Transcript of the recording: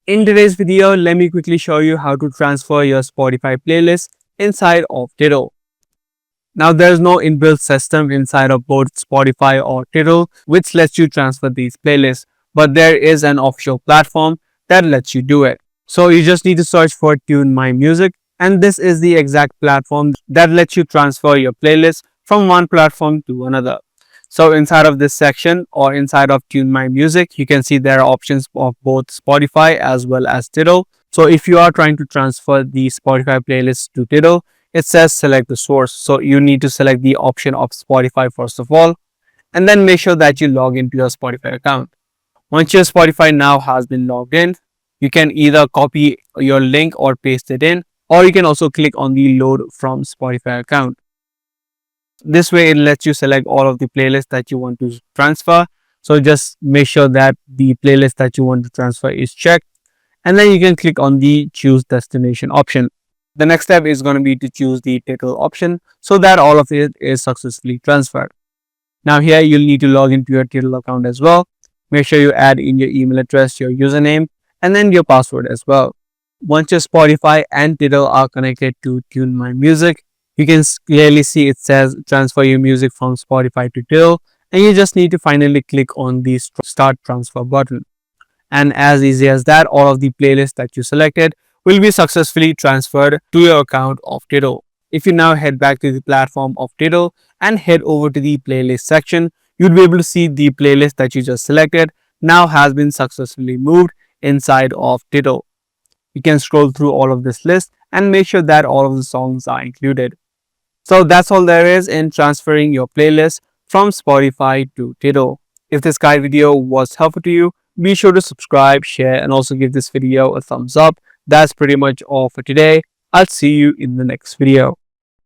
In today's video, let me quickly show you how to transfer your Spotify playlist inside of Tidal. Now, there's no inbuilt system inside of both Spotify or Tidal which lets you transfer these playlists, but there is an official platform that lets you do it. So you just need to search for Tune My Music, and this is the exact platform that lets you transfer your playlist from one platform to another. So inside of this section or inside of Tune My Music, you can see there are options of both Spotify as well as Tidal. So if you are trying to transfer the Spotify playlist to Tidal, it says select the source. So you need to select the option of Spotify first of all, and then make sure that you log into your Spotify account. Once your Spotify now has been logged in, you can either copy your link or paste it in, or you can also click on the load from Spotify account. This way it lets you select all of the playlists that you want to transfer. So just make sure that the playlist that you want to transfer is checked, and then you can click on the choose destination option. The next step is going to be to choose the Tidal option so that all of it is successfully transferred. Now here you'll need to log into your Tidal account as well. Make sure you add in your email address, your username, and then your password as well. Once your Spotify and Tidal are connected to Tune My Music, you can clearly see it says transfer your music from Spotify to Tidal, and you just need to finally click on the start transfer button. And as easy as that, all of the playlists that you selected will be successfully transferred to your account of Tidal. If you now head back to the platform of Tidal and head over to the playlist section, you'll be able to see the playlist that you just selected now has been successfully moved inside of Tidal. You can scroll through all of this list and make sure that all of the songs are included. So that's all there is in transferring your playlist from Spotify to Tidal. If this guide video was helpful to you, be sure to subscribe, share, and also give this video a thumbs up. That's pretty much all for today. I'll see you in the next video.